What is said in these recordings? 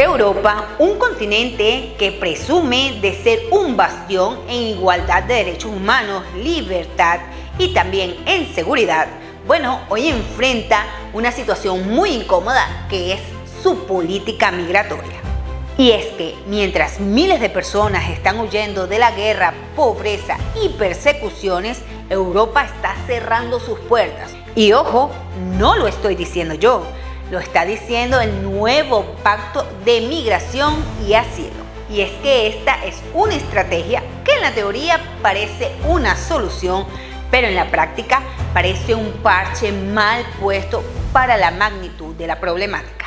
Europa, un continente que presume de ser un bastión en igualdad de derechos humanos, libertad y también en seguridad, bueno, hoy enfrenta una situación muy incómoda que es su política migratoria. Y es que mientras miles de personas están huyendo de la guerra, pobreza y persecuciones, Europa está cerrando sus puertas. Y ojo, no lo estoy diciendo yo, lo está diciendo el nuevo Pacto de Migración y Asilo. Y es que esta es una estrategia que en la teoría parece una solución, pero en la práctica parece un parche mal puesto para la magnitud de la problemática.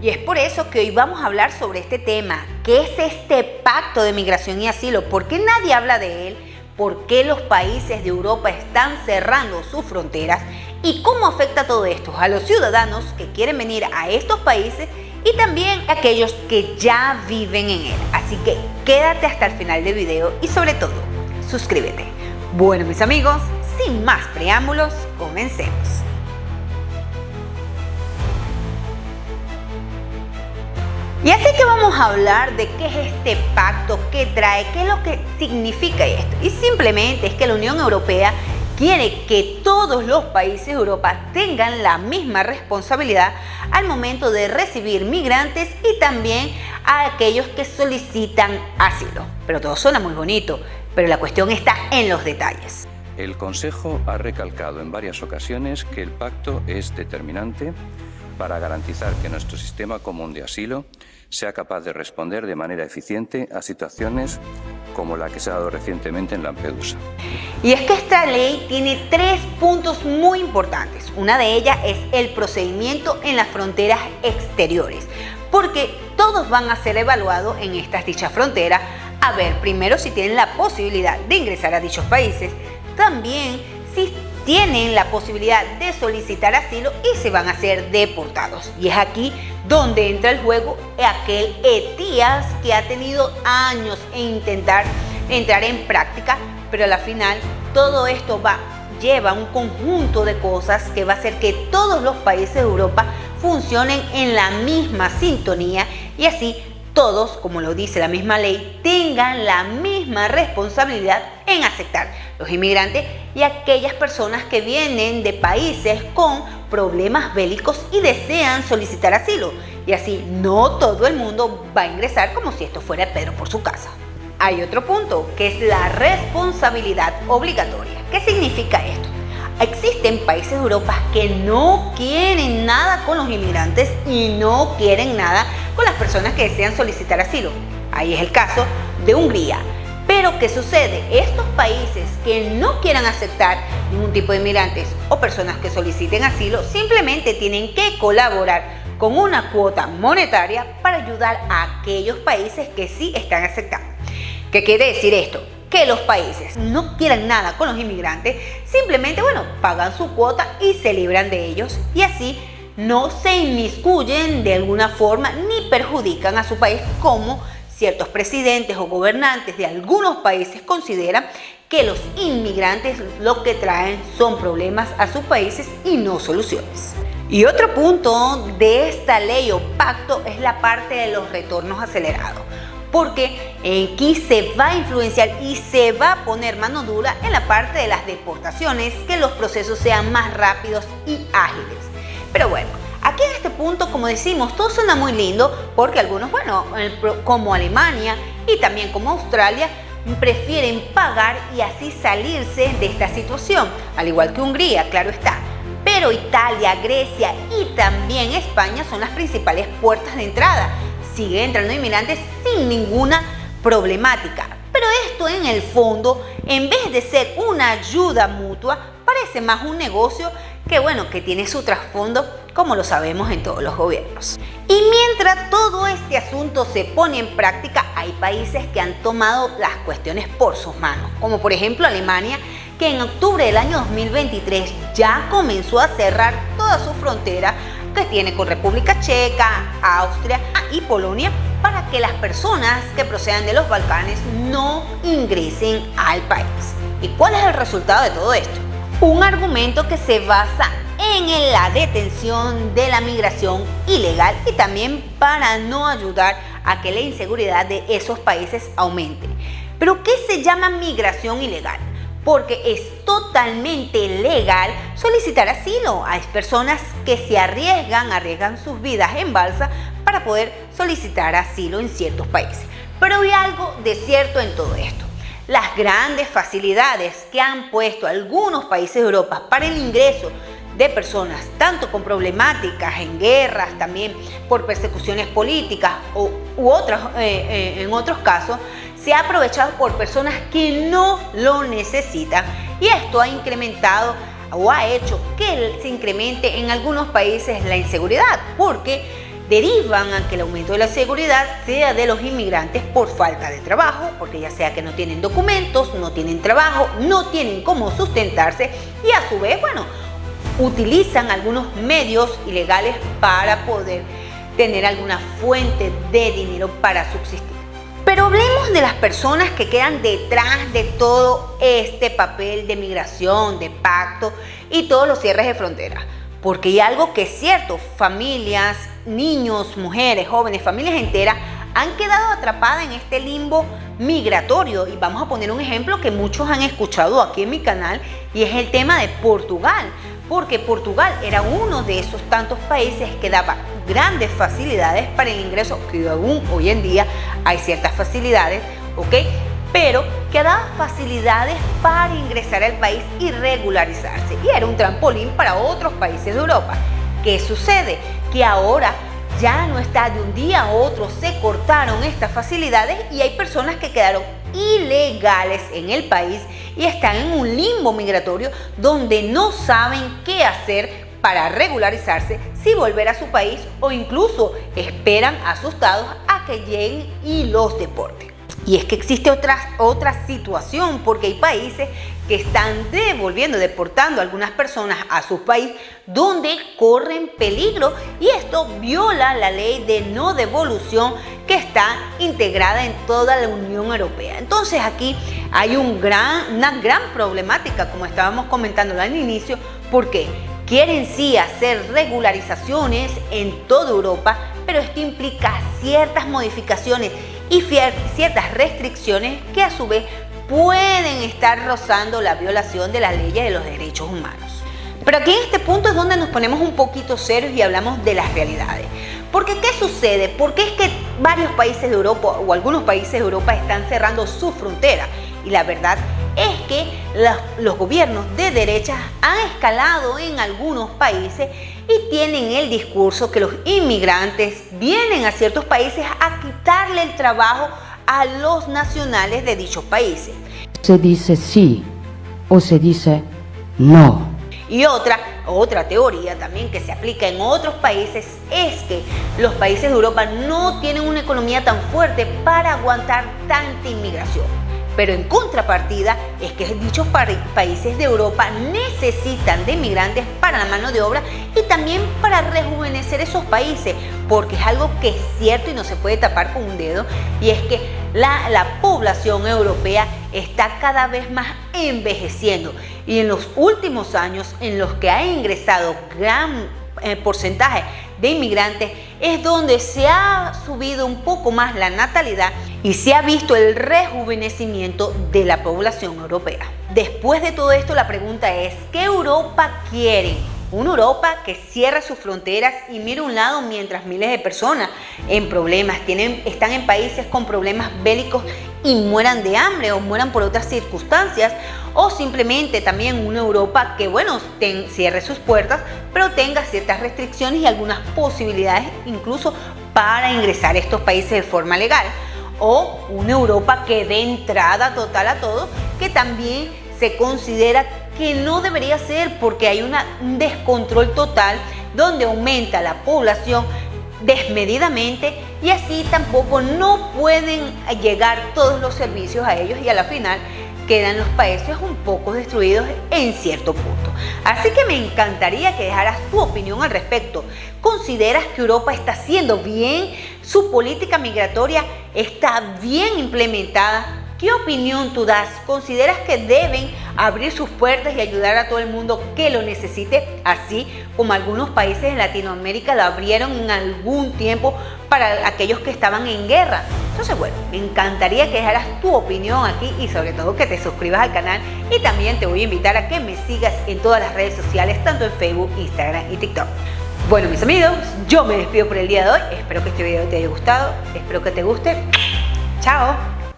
Y es por eso que hoy vamos a hablar sobre este tema. ¿Qué es este Pacto de Migración y Asilo? ¿Por qué nadie habla de él? ¿Por qué los países de Europa están cerrando sus fronteras? ¿Y cómo afecta todo esto a los ciudadanos que quieren venir a estos países y también a aquellos que ya viven en él? Así que quédate hasta el final del video y sobre todo, suscríbete. Bueno, mis amigos, sin más preámbulos, comencemos. Y así que vamos a hablar de qué es este pacto, qué trae, qué es lo que significa esto. Y simplemente es que la Unión Europea quiere que todos los países de Europa tengan la misma responsabilidad al momento de recibir migrantes y también a aquellos que solicitan asilo. Pero todo suena muy bonito, pero la cuestión está en los detalles. El Consejo ha recalcado en varias ocasiones que el pacto es determinante para garantizar que nuestro sistema común de asilo sea capaz de responder de manera eficiente a situaciones como la que se ha dado recientemente en Lampedusa. Y es que esta ley tiene 3 puntos muy importantes. Una de ellas es el procedimiento en las fronteras exteriores, porque todos van a ser evaluados en estas dichas fronteras, a ver primero si tienen la posibilidad de ingresar a dichos países, también si tienen la posibilidad de solicitar asilo y se van a ser deportados. Y es aquí donde entra el juego aquel ETIAS que ha tenido años en intentar entrar en práctica, pero a la final todo esto lleva un conjunto de cosas que va a hacer que todos los países de Europa funcionen en la misma sintonía y así todos, como lo dice la misma ley, tengan la misma responsabilidad en aceptar los inmigrantes y aquellas personas que vienen de países con problemas bélicos y desean solicitar asilo. Y así no todo el mundo va a ingresar como si esto fuera Pedro por su casa. Hay otro punto, que es la responsabilidad obligatoria. ¿Qué significa esto? Existen países de Europa que no quieren nada con los inmigrantes y no quieren nada con las personas que desean solicitar asilo. Ahí es el caso de Hungría. Pero ¿qué sucede? Estos países que no quieran aceptar ningún tipo de inmigrantes o personas que soliciten asilo simplemente tienen que colaborar con una cuota monetaria para ayudar a aquellos países que sí están aceptando. ¿Qué quiere decir esto? Que los países no quieran nada con los inmigrantes, simplemente, pagan su cuota y se libran de ellos y así no se inmiscuyen de alguna forma ni perjudican a su país como ciertos presidentes o gobernantes de algunos países consideran que los inmigrantes lo que traen son problemas a sus países y no soluciones. Y otro punto de esta ley o pacto es la parte de los retornos acelerados, porque aquí se va a influenciar y se va a poner mano dura en la parte de las deportaciones, que los procesos sean más rápidos y ágiles. Pero bueno, aquí en este punto, como decimos, todo suena muy lindo porque algunos, como Alemania y también como Australia, prefieren pagar y así salirse de esta situación, al igual que Hungría, claro está. Pero Italia, Grecia y también España son las principales puertas de entrada. Siguen entrando inmigrantes sin ninguna problemática. Pero esto en el fondo, en vez de ser una ayuda mutua, parece más un negocio que tiene su trasfondo, como lo sabemos en todos los gobiernos. Y mientras todo este asunto se pone en práctica, hay países que han tomado las cuestiones por sus manos, como por ejemplo Alemania, que en octubre del año 2023 ya comenzó a cerrar toda su frontera que tiene con República Checa, Austria y Polonia para que las personas que procedan de los Balcanes no ingresen al país. ¿Y cuál es el resultado de todo esto? Un argumento que se basa en la detención de la migración ilegal y también para no ayudar a que la inseguridad de esos países aumente. ¿Pero qué se llama migración ilegal? Porque es totalmente legal solicitar asilo. Hay personas que se arriesgan sus vidas en balsa para poder solicitar asilo en ciertos países. Pero hay algo de cierto en todo esto. Las grandes facilidades que han puesto algunos países de Europa para el ingreso de personas, tanto con problemáticas en guerras, también por persecuciones políticas u otros, en otros casos, se ha aprovechado por personas que no lo necesitan, y esto ha incrementado o ha hecho que se incremente en algunos países la inseguridad, porque derivan a que el aumento de la seguridad sea de los inmigrantes por falta de trabajo, porque ya sea que no tienen documentos, no tienen trabajo, no tienen cómo sustentarse y a su vez, utilizan algunos medios ilegales para poder tener alguna fuente de dinero para subsistir. Pero hablemos de las personas que quedan detrás de todo este papel de migración, de pacto y todos los cierres de fronteras. Porque hay algo que es cierto, familias, niños, mujeres, jóvenes, familias enteras han quedado atrapadas en este limbo migratorio. Y vamos a poner un ejemplo que muchos han escuchado aquí en mi canal, y es el tema de Portugal. Porque Portugal era uno de esos tantos países que daba grandes facilidades para el ingreso, que aún hoy en día hay ciertas facilidades, ¿ok? Pero que daba facilidades para ingresar al país y regularizarse. Y era un trampolín para otros países de Europa. ¿Qué sucede? Que ahora ya no está, de un día a otro se cortaron estas facilidades y hay personas que quedaron ilegales en el país y están en un limbo migratorio donde no saben qué hacer para regularizarse, si volver a su país, o incluso esperan asustados a que lleguen y los deporten. Y es que existe otra situación, porque hay países que están deportando a algunas personas a su país donde corren peligro, y esto viola la ley de no devolución que está integrada en toda la Unión Europea. Entonces aquí hay una gran problemática, como estábamos comentando al inicio, porque quieren sí hacer regularizaciones en toda Europa, pero esto implica ciertas modificaciones y ciertas restricciones que a su vez pueden estar rozando la violación de las leyes de los derechos humanos. Pero aquí en este punto es donde nos ponemos un poquito serios y hablamos de las realidades. Porque ¿qué sucede? ¿Por qué es que varios países de Europa o algunos países de Europa están cerrando sus fronteras? Y la verdad es que los gobiernos de derecha han escalado en algunos países y tienen el discurso que los inmigrantes vienen a ciertos países a quitarle el trabajo a los nacionales de dichos países. Se dice sí o se dice no. Y otra teoría también que se aplica en otros países es que los países de Europa no tienen una economía tan fuerte para aguantar tanta inmigración. Pero en contrapartida es que dichos países de Europa necesitan de inmigrantes para la mano de obra y también para rejuvenecer esos países, porque es algo que es cierto y no se puede tapar con un dedo, y es que la población europea está cada vez más envejeciendo, y en los últimos años en los que ha ingresado gran porcentaje de inmigrantes es donde se ha subido un poco más la natalidad y se ha visto el rejuvenecimiento de la población europea. Después de todo esto, la pregunta es, ¿qué Europa quiere? Una Europa que cierra sus fronteras y mira a un lado mientras miles de personas en problemas están en países con problemas bélicos y mueran de hambre o mueran por otras circunstancias, o simplemente también una Europa que, cierre sus puertas, pero tenga ciertas restricciones y algunas posibilidades incluso para ingresar a estos países de forma legal, o una Europa que dé entrada total a todo, que también se considera que no debería ser, porque hay un descontrol total donde aumenta la población desmedidamente y así tampoco no pueden llegar todos los servicios a ellos y a la final quedan los países un poco destruidos en cierto punto. Así que me encantaría que dejaras tu opinión al respecto. ¿Consideras que Europa está haciendo bien? ¿Su política migratoria está bien implementada? ¿Qué opinión tú das? ¿Consideras que deben abrir sus puertas y ayudar a todo el mundo que lo necesite, así como algunos países en Latinoamérica lo abrieron en algún tiempo para aquellos que estaban en guerra. Entonces, bueno, me encantaría que dejaras tu opinión aquí y sobre todo que te suscribas al canal, y también te voy a invitar a que me sigas en todas las redes sociales, tanto en Facebook, Instagram y TikTok. Bueno, mis amigos, yo me despido por el día de hoy. Espero que este video te haya gustado, espero que te guste. Chao.